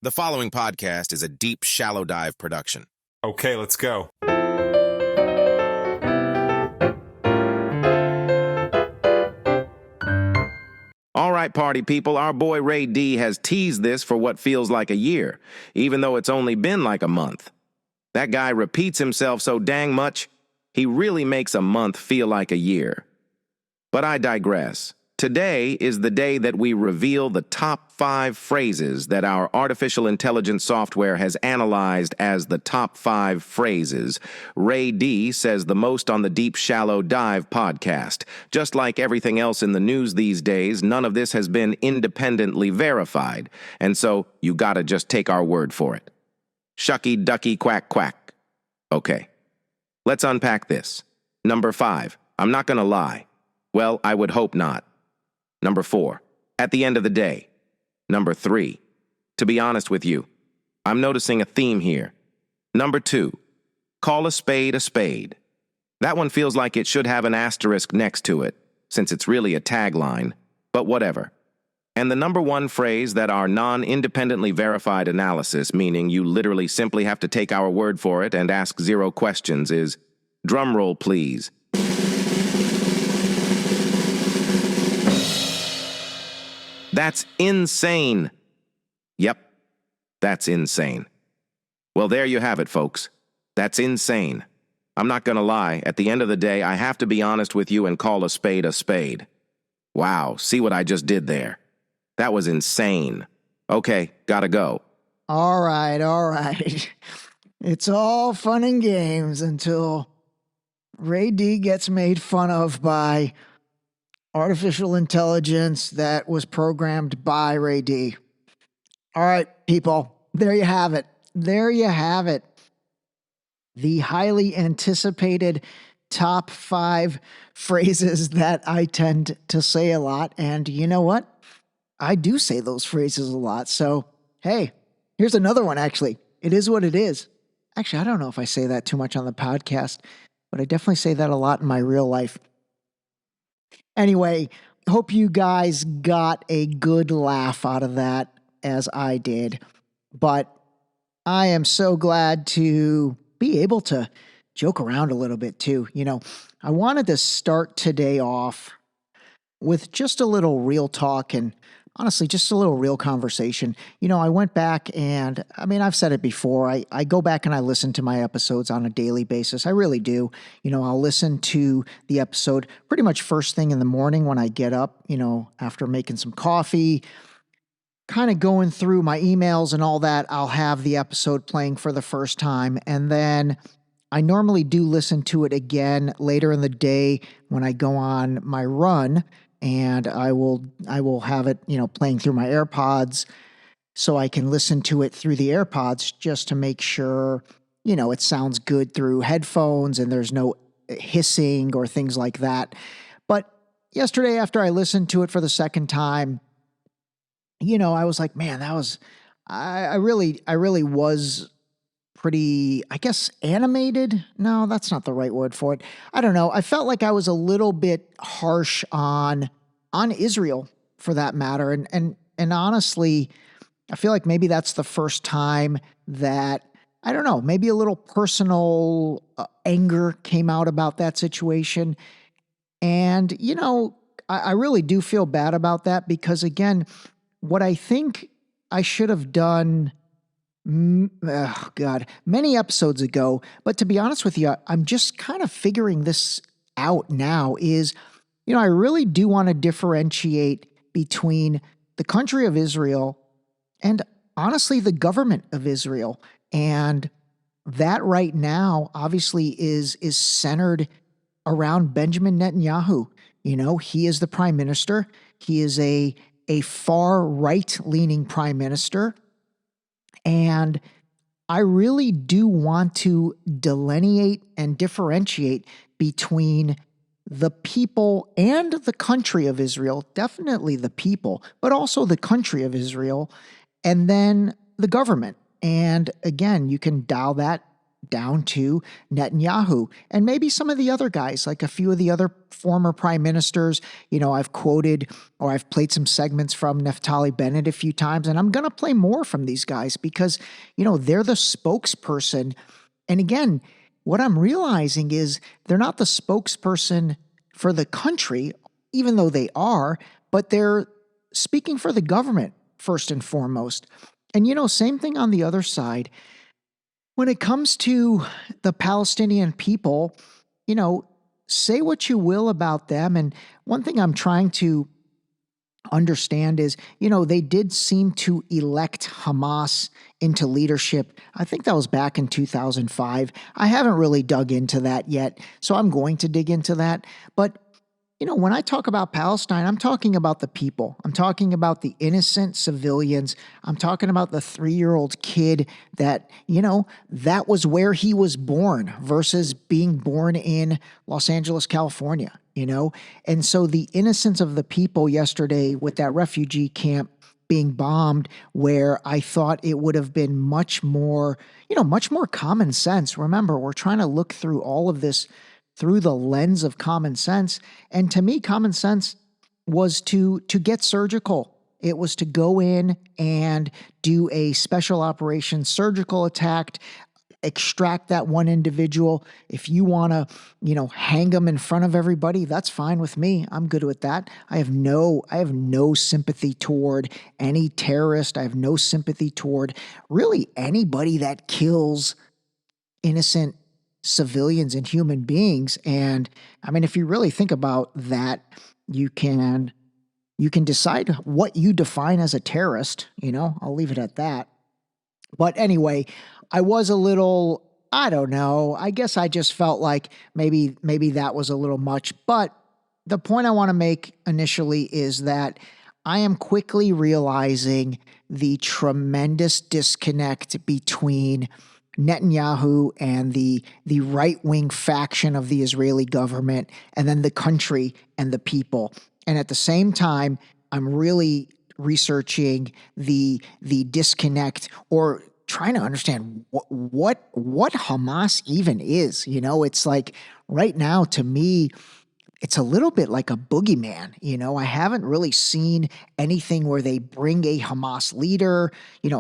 The following podcast is a deep, shallow dive production. Okay, let's go. All right, party people, our boy RayD has teased this for what feels like a year, even though it's only been like a month. That guy repeats himself so dang much, he really makes a month feel like a year. But I digress. Today is the day that we reveal the top 5 phrases that our artificial intelligence software has analyzed as the top 5 phrases RayD says the most on the Deep Shallow Dive podcast. Just like everything else in the news these days, none of this has been independently verified, and so you gotta just take our word for it. Shucky ducky quack quack. Okay, let's unpack this. Number 5, I'm not gonna lie. Well, I would hope not. Number 4, at the end of the day. Number 3, to be honest with you, I'm noticing a theme here. Number 2, call a spade a spade. That one feels like it should have an asterisk next to it, since it's really a tagline, but whatever. And the number 1 phrase that our non-independently verified analysis, meaning you literally simply have to take our word for it and ask 0 questions, is, drumroll please. That's insane. Yep, that's insane. Well, there you have it, folks. That's insane. I'm not gonna lie, at the end of the day, I have to be honest with you and call a spade a spade. Wow, see what I just did there? That was insane. Okay, gotta go. All right. It's all fun and games until RayD gets made fun of by artificial intelligence that was programmed by RayD. All right, people, there you have it. The highly anticipated top 5 phrases that I tend to say a lot. And you know what? I do say those phrases a lot. So, hey, here's another one, actually. It is what it is. Actually, I don't know if I say that too much on the podcast, but I definitely say that a lot in my real life. Anyway, hope you guys got a good laugh out of that, as I did. But I am so glad to be able to joke around a little bit too. You know, I wanted to start today off with just a little real talk and honestly, just a little real conversation. You know, I went back and, I mean, I've said it before. I go back and I listen to my episodes on a daily basis. I really do. You know, I'll listen to the episode pretty much first thing in the morning when I get up, you know, after making some coffee, kind of going through my emails and all that. I'll have the episode playing for the first time. And then I normally do listen to it again later in the day when I go on my run. And I will have it, you know, playing through my AirPods so I can listen to it through the AirPods just to make sure, you know, it sounds good through headphones and there's no hissing or things like that. But yesterday, after I listened to it for the second time, you know, I was like, man, that was, I really was pretty, I guess, animated. No, that's not the right word for it. I don't know. I felt like I was a little bit harsh on Israel for that matter. And honestly, I feel like maybe that's the first time that, I don't know, maybe a little personal anger came out about that situation. And, you know, I really do feel bad about that because, again, what I think I should have done many episodes ago, but to be honest with you, I'm just kind of figuring this out now is, you know, I really do want to differentiate between the country of Israel and honestly the government of Israel. And that right now obviously is centered around Benjamin Netanyahu. You know, he is the prime minister. He is a far right-leaning prime minister. And I really do want to delineate and differentiate between the people and the country of Israel, definitely the people, but also the country of Israel, and then the government. And again, you can dial that down to Netanyahu and maybe some of the other guys, like a few of the other former prime ministers. I've quoted or I've played some segments from Naftali Bennett a few times, and I'm going to play more from these guys because, they're the spokesperson. And again, what I'm realizing is they're not the spokesperson for the country, even though they are, but they're speaking for the government first and foremost. And, same thing on the other side. When it comes to the Palestinian people, say what you will about them. And one thing I'm trying to understand is, they did seem to elect Hamas into leadership. I think that was back in 2005. I haven't really dug into that yet, so I'm going to dig into that. But when I talk about Palestine, I'm talking about the people. I'm talking about the innocent civilians. I'm talking about the 3-year-old kid that, that was where he was born versus being born in Los Angeles, California, And so the innocence of the people yesterday with that refugee camp being bombed, where I thought it would have been much more common sense. Remember, we're trying to look through all of this through the lens of common sense. And to me, common sense was to get surgical. It was to go in and do a special operation surgical attack, extract that one individual. If you want to, hang them in front of everybody, that's fine with me. I'm good with that. I have no sympathy toward any terrorist. I have no sympathy toward really anybody that kills innocent civilians and human beings. And I mean, if you really think about that, you can decide what you define as a terrorist, I'll leave it at that. But anyway, I was a little, I don't know, I guess I just felt like maybe that was a little much. But the point I want to make initially is that I am quickly realizing the tremendous disconnect between Netanyahu and the right-wing faction of the Israeli government, and then the country and the people. And at the same time, I'm really researching the disconnect, or trying to understand what Hamas even is. It's like right now, to me, it's a little bit like a boogeyman. I haven't really seen anything where they bring a Hamas leader.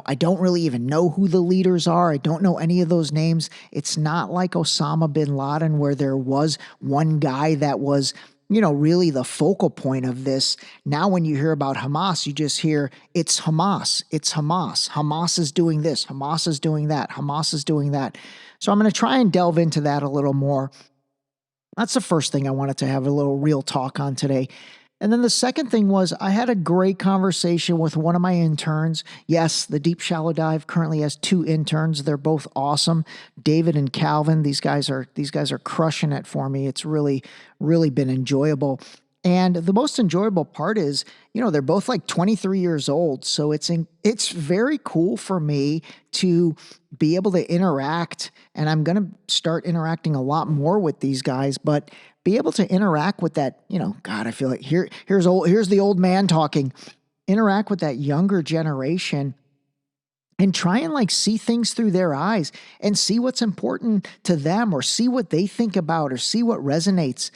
I don't really even know who the leaders are. I don't know any of those names. It's not like Osama bin Laden, where there was one guy that was, really the focal point of this. Now, when you hear about Hamas, you just hear it's Hamas. It's Hamas. Hamas is doing this. Hamas is doing that. Hamas is doing that. So I'm going to try and delve into that a little more. That's the first thing I wanted to have a little real talk on today. And then the second thing was I had a great conversation with one of my interns. Yes, the Deep Shallow Dive currently has 2 interns. They're both awesome. David and Calvin, these guys are crushing it for me. It's really, really been enjoyable. And the most enjoyable part is, they're both like 23 years old. So it's very cool for me to be able to interact. And I'm going to start interacting a lot more with these guys, but be able to interact with that, God, I feel like here's the old man talking, interact with that younger generation and try and like see things through their eyes and see what's important to them, or see what they think about, or see what resonates.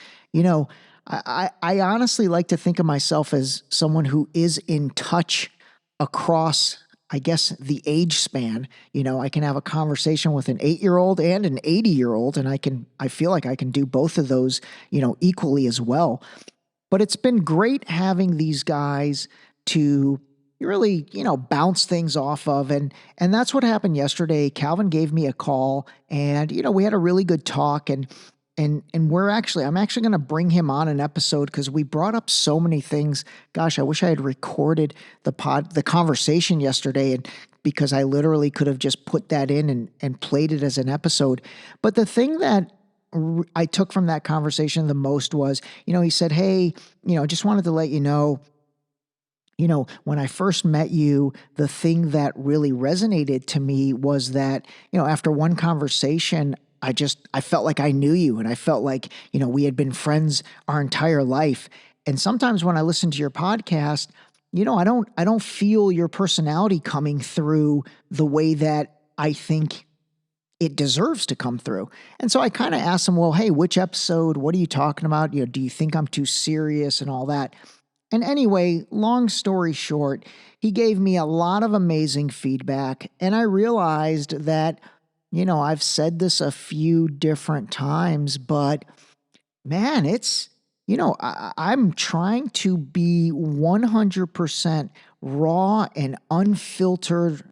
I honestly like to think of myself as someone who is in touch across, I guess, the age span. I can have a conversation with an 8-year-old and an 80-year-old, and I feel like I can do both of those, equally as well. But it's been great having these guys to really, bounce things off of. And that's what happened yesterday. Calvin gave me a call, and, we had a really good talk, and I'm actually going to bring him on an episode because we brought up so many things. Gosh, I wish I had recorded the conversation yesterday, and because I literally could have just put that in and played it as an episode. But the thing that I took from that conversation the most was, he said, "Hey, just wanted to let you know, when I first met you, the thing that really resonated to me was that, after one conversation, I felt like I knew you, and I felt like, we had been friends our entire life. And sometimes when I listen to your podcast, I don't feel your personality coming through the way that I think it deserves to come through. And so I kind of asked him, well, hey, which episode? What are you talking about? Do you think I'm too serious and all that? And anyway, long story short, he gave me a lot of amazing feedback. And I realized that, I've said this a few different times, but man, it's, I'm trying to be 100% raw and unfiltered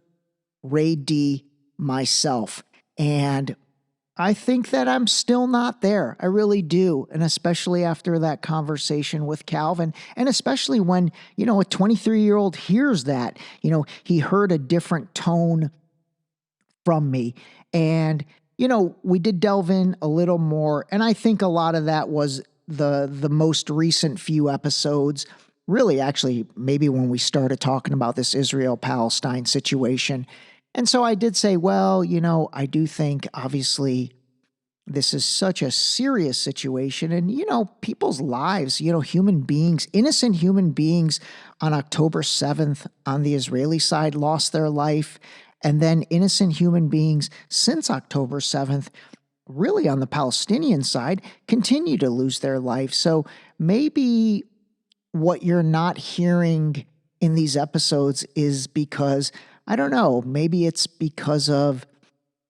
RayD myself. And I think that I'm still not there. I really do. And especially after that conversation with Calvin, and especially when, a 23-year-old hears that, he heard a different tone from me. And, we did delve in a little more. And I think a lot of that was the most recent few episodes. Really, actually, maybe when we started talking about this Israel-Palestine situation. And so I did say, well, I do think obviously this is such a serious situation and, people's lives, human beings, innocent human beings on October 7th on the Israeli side lost their life. And then innocent human beings since October 7th, really on the Palestinian side, continue to lose their life. So maybe what you're not hearing in these episodes is because, I don't know, maybe it's because of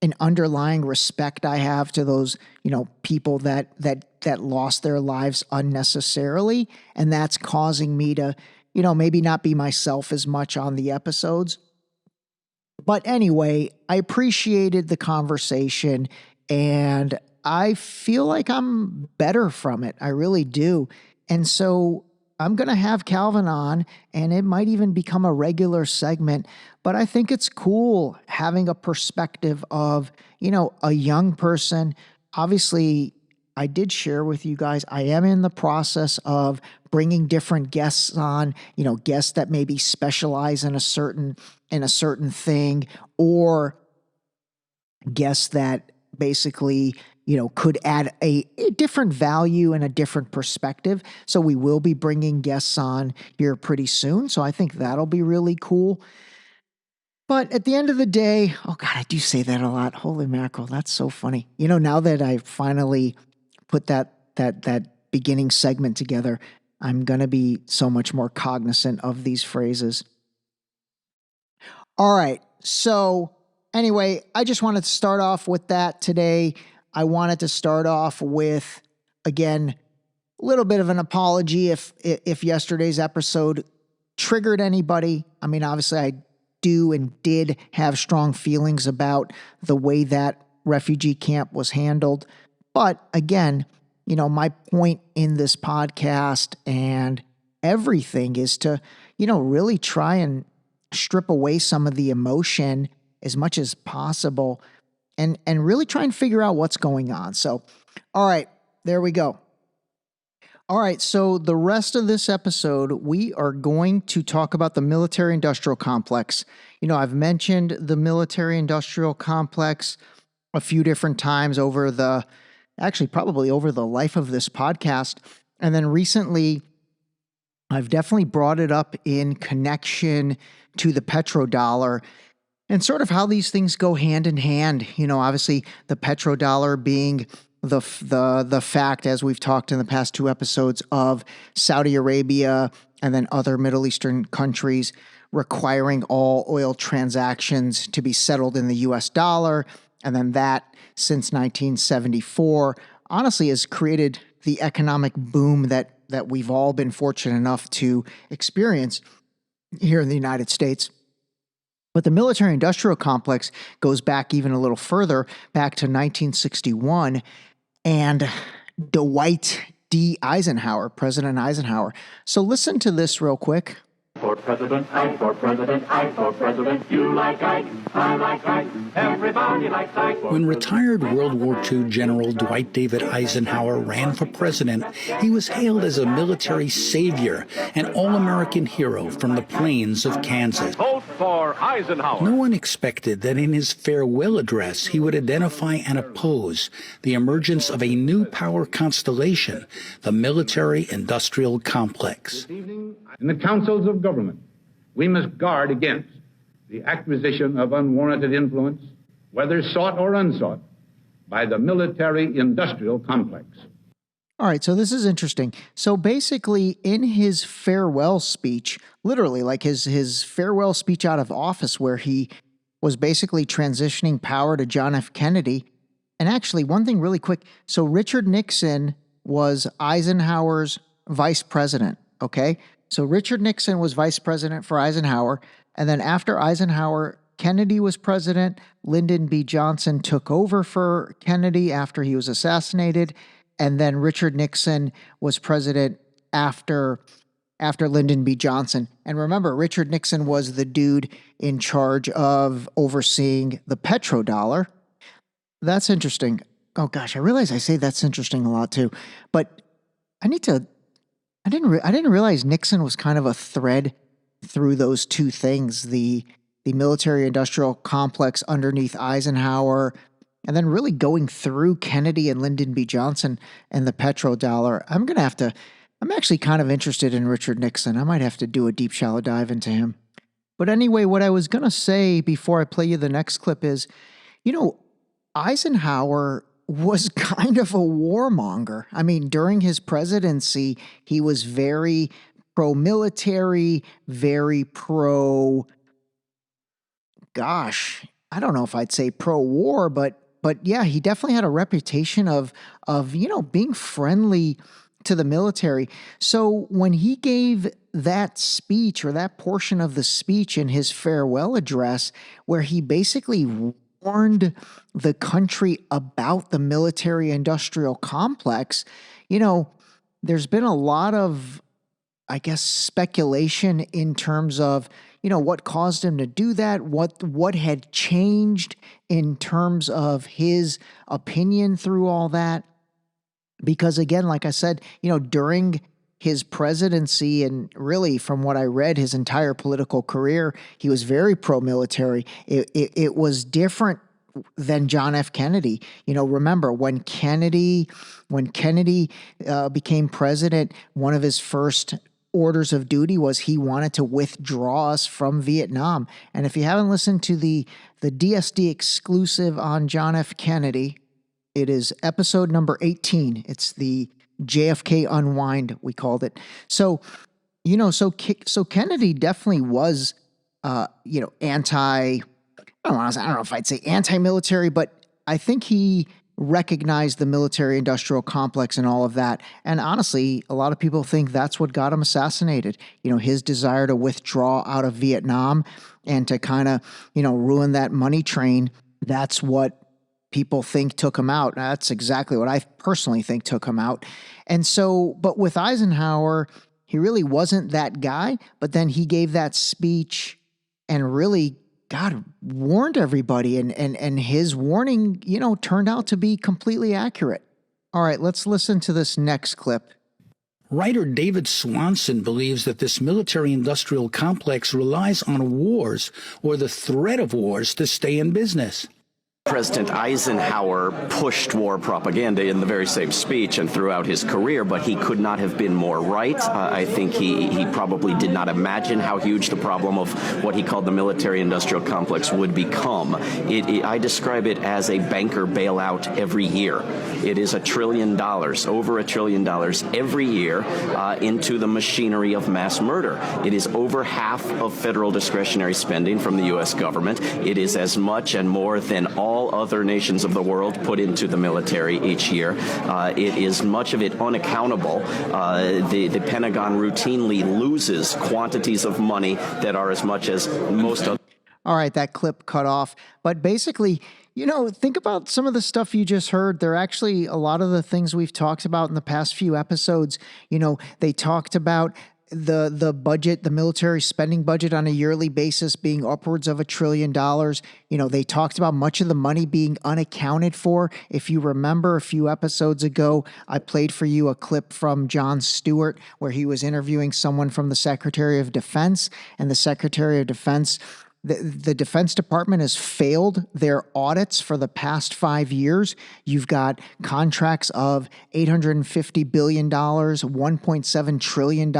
an underlying respect I have to those, people that lost their lives unnecessarily. And that's causing me to, maybe not be myself as much on the episodes. But anyway, I appreciated the conversation and I feel like I'm better from it. I really do. And so I'm going to have Calvin on, and it might even become a regular segment, but I think it's cool having a perspective of, a young person. Obviously, I did share with you guys, I am in the process of bringing different guests on, guests that maybe specialize in a certain thing, or guests that basically could add a different value and a different perspective. So we will be bringing guests on here pretty soon. So I think that'll be really cool. But at the end of the day, oh God, I do say that a lot. Holy mackerel, that's so funny. Now that I finally put that beginning segment together, I'm going to be so much more cognizant of these phrases. All right. So anyway, I just wanted to start off with that today. I wanted to start off with, again, a little bit of an apology if yesterday's episode triggered anybody. I mean, obviously I do and did have strong feelings about the way that refugee camp was handled. But again, my point in this podcast and everything is to, really try and strip away some of the emotion as much as possible and really try and figure out what's going on. So, all right, there we go. All right, so the rest of this episode, we are going to talk about the military-industrial complex. I've mentioned the military-industrial complex a few different times probably over the life of this podcast. And then recently, I've definitely brought it up in connection to the petrodollar and sort of how these things go hand in hand. Obviously the petrodollar being the fact, as we've talked in the past two episodes, of Saudi Arabia and then other Middle Eastern countries requiring all oil transactions to be settled in the US dollar. And then that, since 1974, honestly has created the economic boom that we've all been fortunate enough to experience here in the United States. But the military-industrial complex goes back even a little further, back to 1961, and Dwight D. Eisenhower, President Eisenhower. So listen to this real quick. For president, I for president, I for president. You like Ike, I like Ike, everybody likes Ike. When retired World War II General Dwight David Eisenhower ran for president, he was hailed as a military savior, an all-American hero from the plains of Kansas. Vote for Eisenhower. No one expected that in his farewell address he would identify and oppose the emergence of a new power constellation, the military-industrial complex. In the councils of government, we must guard against the acquisition of unwarranted influence whether sought or unsought, by the military-industrial complex. All right, so this is interesting. So basically, in his farewell speech, literally like his farewell speech out of office, where he was basically transitioning power to John F. Kennedy. And actually, one thing really quick. So Richard Nixon was Eisenhower's vice president, okay? So Richard Nixon was vice president for Eisenhower. And then after Eisenhower, Kennedy was president. Lyndon B. Johnson took over for Kennedy after he was assassinated. And then Richard Nixon was president after Lyndon B. Johnson. And remember, Richard Nixon was the dude in charge of overseeing the petrodollar. That's interesting. Oh gosh, I realize I say that's interesting a lot too. But I didn't realize Nixon was kind of a thread through those two things, the military industrial complex underneath Eisenhower, and then really going through Kennedy and Lyndon B. Johnson and the petrodollar. I'm actually kind of interested in Richard Nixon. I might have to do a deep, shallow dive into him. But anyway, what I was going to say before I play you the next clip is, Eisenhower was kind of a warmonger. I mean, during his presidency, he was very pro-military, very I don't know if I'd say pro-war, but yeah, he definitely had a reputation of being friendly to the military. So when he gave that speech, or that portion of the speech in his farewell address, where he basically warned the country about the military industrial complex, there's been a lot of, I guess, speculation in terms of, what caused him to do that, what had changed in terms of his opinion through all that. Because again, like I said, during his presidency, and really from what I read, his entire political career, he was very pro-military. It was different than John F. Kennedy. Remember when Kennedy became president, one of his first orders of duty was he wanted to withdraw us from Vietnam. And if you haven't listened to the DSD exclusive on John F. Kennedy, it is episode number 18. It's the JFK Unwind, we called it. So, so Kennedy definitely was, I don't know if I'd say anti-military, but I think he recognized the military-industrial complex and all of that. And honestly, a lot of people think that's what got him assassinated. His desire to withdraw out of Vietnam and to kind of, ruin that money train. That's what people think took him out. That's exactly what I personally think took him out. And so, but with Eisenhower, he really wasn't that guy. But then he gave that speech and really, God, warned everybody. And his warning, turned out to be completely accurate. All right, let's listen to this next clip. Writer David Swanson believes that this military-industrial complex relies on wars or the threat of wars to stay in business. President Eisenhower pushed war propaganda in the very same speech and throughout his career, but he could not have been more right. I think he probably did not imagine how huge the problem of what he called the military-industrial complex would become. I describe it as a banker bailout every year. It is $1 trillion, over $1 trillion every year into the machinery of mass murder. It is over half of federal discretionary spending from the U.S. government. It is as much and more than all other nations of the world put into the military each year. It is much of it unaccountable. The Pentagon routinely loses quantities of money that are as much as most of. All right, that clip cut off. But basically, think about some of the stuff you just heard. They're actually a lot of the things we've talked about in the past few episodes. They talked about the budget, the military spending budget on a yearly basis being upwards of $1 trillion. They talked about much of the money being unaccounted for. If you remember a few episodes ago, I played for you a clip from Jon Stewart where he was interviewing someone from the Secretary of Defense, and the Secretary of Defense, the Defense Department has failed their audits for the past 5 years. You've got contracts of $850 billion, $1.7 trillion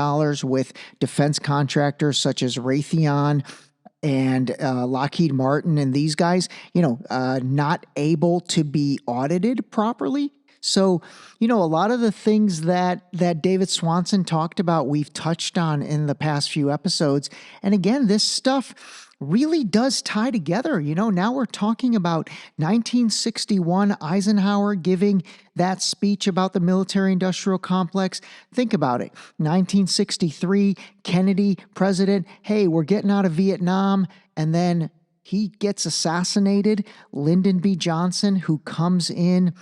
with defense contractors such as Raytheon, and Lockheed Martin and these guys, not able to be audited properly. So, a lot of the things that David Swanson talked about, we've touched on in the past few episodes. And again, this stuff really does tie together. Now we're talking about 1961, Eisenhower giving that speech about the military-industrial complex. Think about it. 1963, Kennedy, president, hey, we're getting out of Vietnam. And then he gets assassinated. Lyndon B. Johnson, who comes in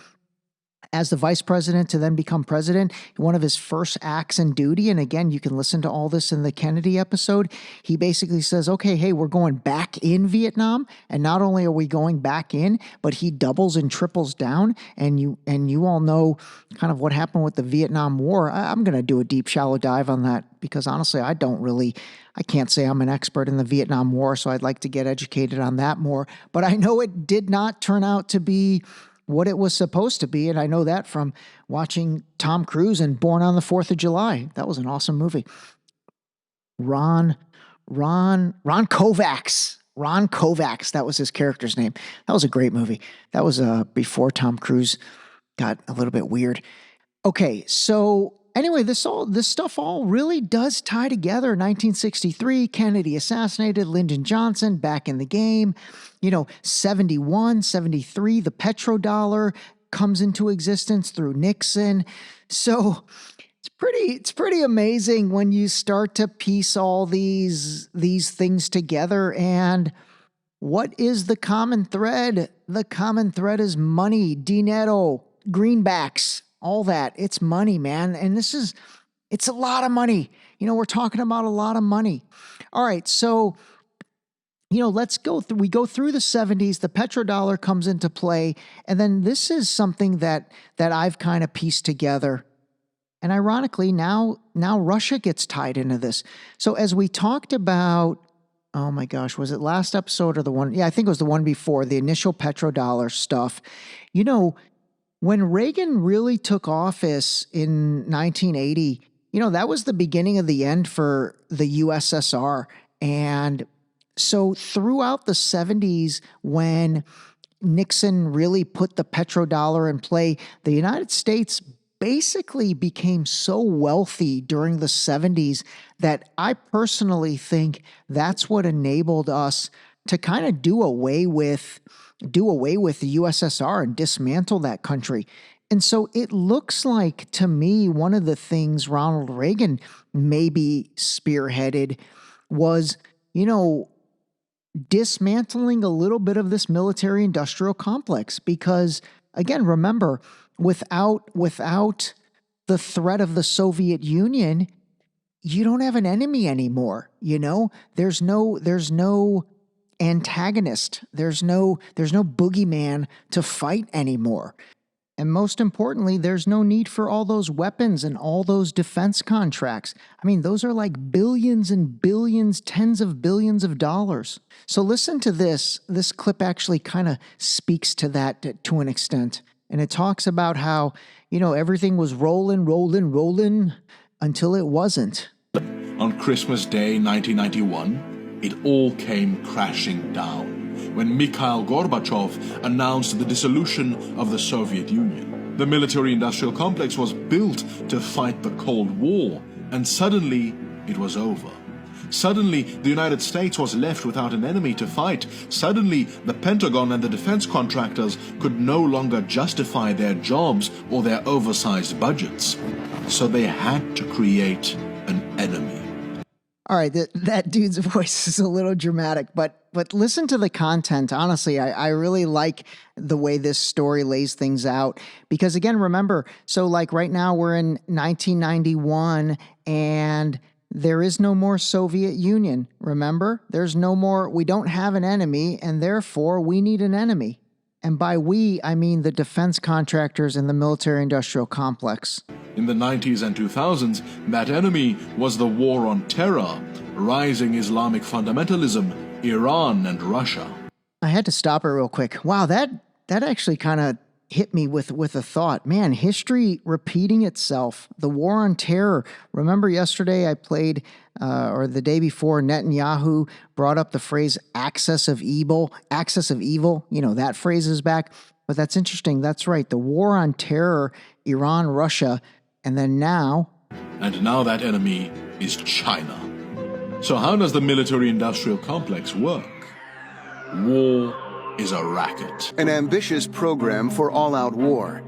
as the vice president to then become president, one of his first acts and duty, and again, you can listen to all this in the Kennedy episode, he basically says, okay, hey, we're going back in Vietnam, and not only are we going back in, but he doubles and triples down, and you all know kind of what happened with the Vietnam War. I'm going to do a deep, shallow dive on that, because honestly, I can't say I'm an expert in the Vietnam War, so I'd like to get educated on that more, but I know it did not turn out to be what it was supposed to be. And I know that from watching Tom Cruise in Born on the 4th of July. That was an awesome movie. Ron Kovacs. Ron Kovacs. That was his character's name. That was a great movie. That was before Tom Cruise got a little bit weird. Okay. So anyway, this stuff all really does tie together. 1963, Kennedy assassinated, Lyndon Johnson back in the game. 71, 73, the petrodollar comes into existence through Nixon. So it's pretty amazing when you start to piece all these things together. And what is the common thread? The common thread is money, dinero, greenbacks, all that. It's money, man. And it's a lot of money. We're talking about a lot of money. All right. So, let's go through, we go through the 70s, the petrodollar comes into play. And then this is something that I've kind of pieced together. And ironically, now Russia gets tied into this. So as we talked about, oh my gosh, was it last episode or the one? Yeah, I think it was the one before, the initial petrodollar stuff. When Reagan really took office in 1980, that was the beginning of the end for the USSR. And so throughout the 70s, when Nixon really put the petrodollar in play, the United States basically became so wealthy during the 70s that I personally think that's what enabled us to kind of do away with the USSR and dismantle that country. And so it looks like, to me, one of the things Ronald Reagan maybe spearheaded was, dismantling a little bit of this military-industrial complex. Because, again, remember, without the threat of the Soviet Union, you don't have an enemy anymore. There's no antagonist. There's no boogeyman to fight anymore. And most importantly, there's no need for all those weapons and all those defense contracts. I mean, those are like billions and billions, tens of billions of dollars. So listen to this. This clip actually kind of speaks to that to an extent. And it talks about how, everything was rolling until it wasn't. On Christmas Day 1991, it all came crashing down when Mikhail Gorbachev announced the dissolution of the Soviet Union. The military-industrial complex was built to fight the Cold War, and suddenly it was over. Suddenly, the United States was left without an enemy to fight. Suddenly, the Pentagon and the defense contractors could no longer justify their jobs or their oversized budgets. So they had to create an enemy. All right, that dude's voice is a little dramatic, but listen to the content. Honestly, I really like the way this story lays things out. Because again, remember, so like right now we're in 1991 and there is no more Soviet Union. Remember, there's no more, we don't have an enemy, and therefore we need an enemy. And by we, I mean the defense contractors and the military-industrial complex. In the 90s and 2000s, that enemy was the war on terror, rising Islamic fundamentalism, Iran and Russia. I had to stop it real quick. Wow, that actually kind of hit me with a thought. Man, history repeating itself. The war on terror. Remember yesterday I played, or the day before, Netanyahu brought up the phrase axis of evil. Axis of evil, that phrase is back. But that's interesting. That's right. The war on terror, Iran, Russia, and then now. And now that enemy is China. So how does the military-industrial complex work? War is a racket. An ambitious program for all-out war.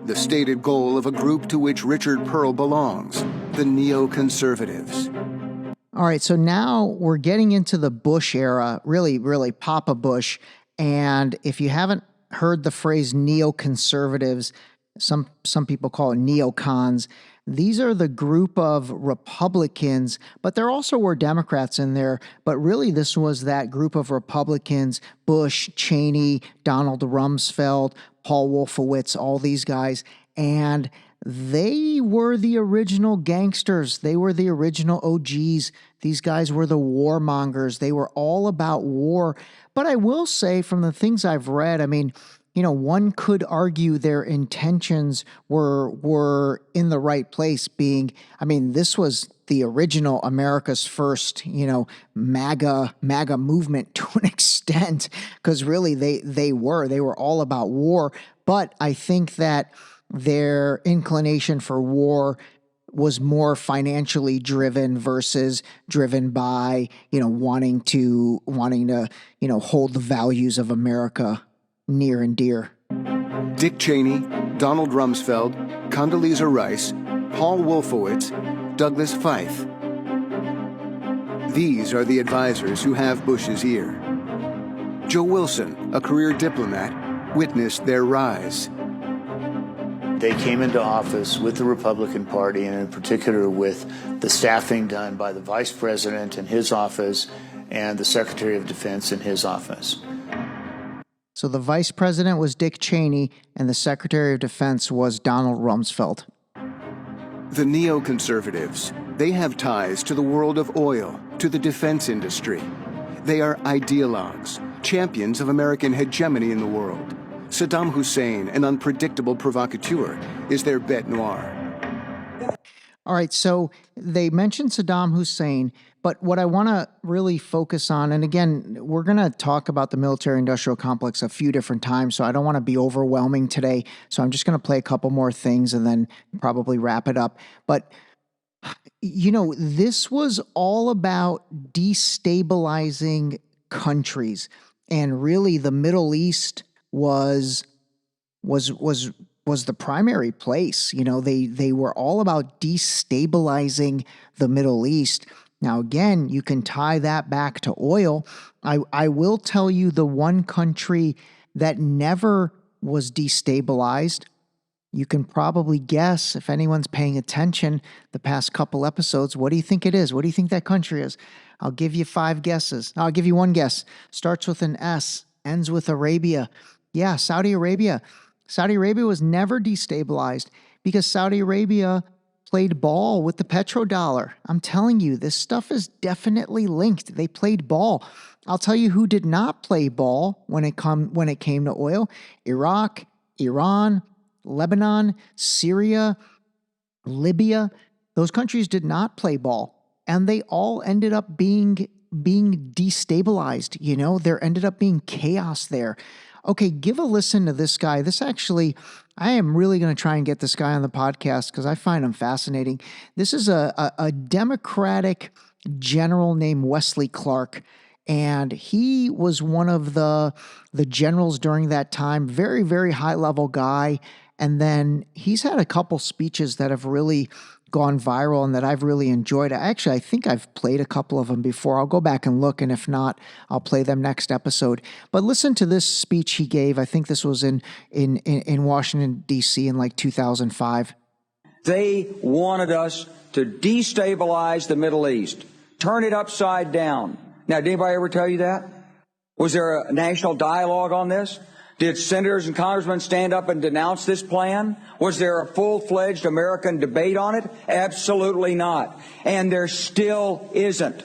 The stated goal of a group to which Richard Pearl belongs, the neoconservatives. All right, so now we're getting into the Bush era, really Papa Bush. And if you haven't heard the phrase neoconservatives, some people call it neocons. These are the group of Republicans, but there also were Democrats in there. But really, this was that group of Republicans: Bush, Cheney, Donald Rumsfeld, Paul Wolfowitz, all these guys. And they were the original gangsters. They were the original OGs. These guys were the warmongers. They were all about war. But I will say, from the things I've read, I mean, one could argue their intentions were in the right place, being, this was the original America's first, MAGA movement to an extent, because really they were all about war. But I think that their inclination for war was more financially driven versus driven by, wanting to hold the values of America near and dear. Dick Cheney, Donald Rumsfeld, Condoleezza Rice, Paul Wolfowitz, Douglas Feith. These are the advisors who have Bush's ear. Joe Wilson, a career diplomat, witnessed their rise. They came into office with the Republican Party, and in particular with the staffing done by the Vice President in his office and the Secretary of Defense in his office. So the Vice President was Dick Cheney, and the Secretary of Defense was Donald Rumsfeld. The neoconservatives, they have ties to the world of oil, to the defense industry. They are ideologues, champions of American hegemony in the world. Saddam Hussein, an unpredictable provocateur, is their bête noire. All right, so they mentioned Saddam Hussein, but what I want to really focus on, and again, we're going to talk about the military-industrial complex a few different times, so I don't want to be overwhelming today, so I'm just going to play a couple more things and then probably wrap it up. But, this was all about destabilizing countries, and really the Middle East was the primary place. They were all about destabilizing the Middle East. Now, again, you can tie that back to oil. I will tell you the one country that never was destabilized. You can probably guess, if anyone's paying attention the past couple episodes, what do you think it is? What do you think that country is? I'll give you 5 guesses. I'll give you one guess. Starts with an S, ends with Arabia. Yeah, Saudi Arabia. Saudi Arabia was never destabilized because Saudi Arabia played ball with the petrodollar. I'm telling you, this stuff is definitely linked. They played ball. I'll tell you who did not play ball when it came to oil: Iraq, Iran, Lebanon, Syria, Libya. Those countries did not play ball, and they all ended up being destabilized. There ended up being chaos there. Okay, give a listen to this guy. I am really going to try and get this guy on the podcast because I find him fascinating. This is a Democratic general named Wesley Clark, and he was one of the generals during that time. Very, very high-level guy. And then he's had a couple speeches that have really gone viral and that I've really enjoyed. I think I've played a couple of them before. I'll go back and look, and if not, I'll play them next episode. But listen to this speech he gave. I think this was in Washington, D.C. in like 2005. They wanted us to destabilize the Middle East, turn it upside down. Now, did anybody ever tell you that? Was there a national dialogue on this? Did senators and congressmen stand up and denounce this plan? Was there a full-fledged American debate on it? Absolutely not. And there still isn't.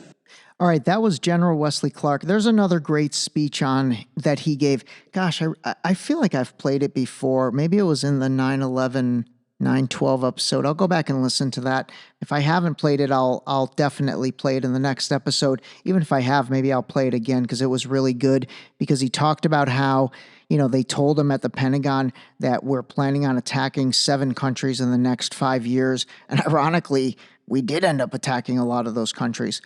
All right, that was General Wesley Clark. There's another great speech on that he gave. Gosh, I feel like I've played it before. Maybe it was in the 9/11, 9/12 episode. I'll go back and listen to that. If I haven't played it, I'll definitely play it in the next episode. Even if I have, maybe I'll play it again because it was really good. Because he talked about how, they told him at the Pentagon that we're planning on attacking 7 countries in the next 5 years. And ironically, we did end up attacking a lot of those countries.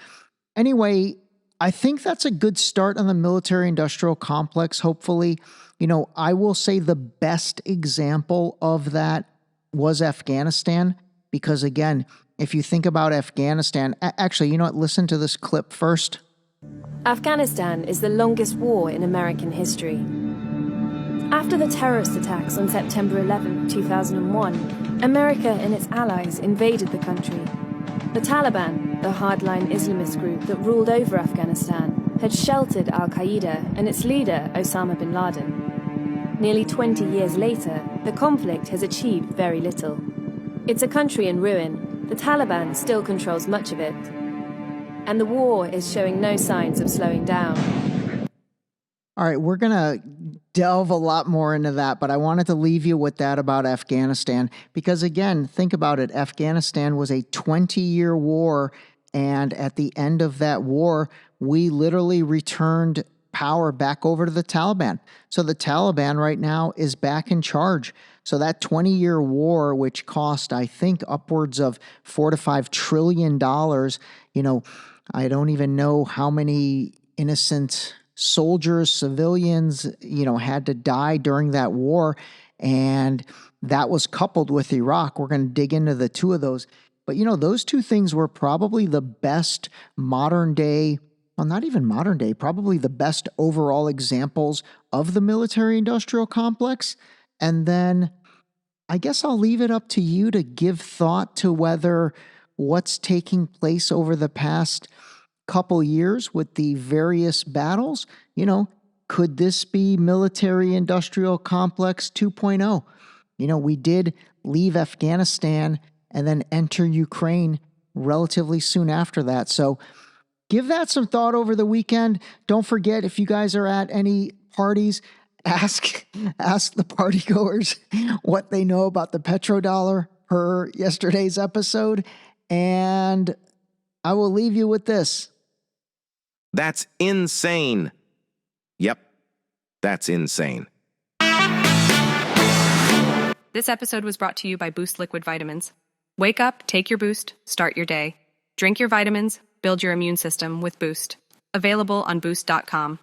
Anyway, I think that's a good start on the military-industrial complex, hopefully. I will say the best example of that was Afghanistan, because again, if you think about Afghanistan, actually, you know what? Listen to this clip first. Afghanistan is the longest war in American history. After the terrorist attacks on September 11, 2001, America and its allies invaded the country. The Taliban, the hardline Islamist group that ruled over Afghanistan, had sheltered al-Qaeda and its leader, Osama bin Laden. Nearly 20 years later, the conflict has achieved very little. It's a country in ruin. The Taliban still controls much of it. And the war is showing no signs of slowing down. All right, we're going to delve a lot more into that, but I wanted to leave you with that about Afghanistan because, again, think about it. Afghanistan was a 20-year war, and at the end of that war, we literally returned power back over to the Taliban. So the Taliban right now is back in charge. So that 20-year war, which cost, I think, upwards of $4 to $5 trillion, I don't even know how many innocent soldiers, civilians, had to die during that war. And that was coupled with Iraq. We're going to dig into the two of those. But, those two things were probably the best modern day, well, not even modern day, probably the best overall examples of the military-industrial complex. And then I guess I'll leave it up to you to give thought to whether what's taking place over the past couple years with the various battles, could this be military-industrial complex 2.0? We did leave Afghanistan and then enter Ukraine relatively soon after that. So give that some thought over the weekend. Don't forget, if you guys are at any parties, ask the partygoers what they know about the petrodollar per yesterday's episode. And I will leave you with this. That's insane. Yep, that's insane. This episode was brought to you by Boost Liquid Vitamins. Wake up, take your Boost, start your day. Drink your vitamins, build your immune system with Boost. Available on Boost.com.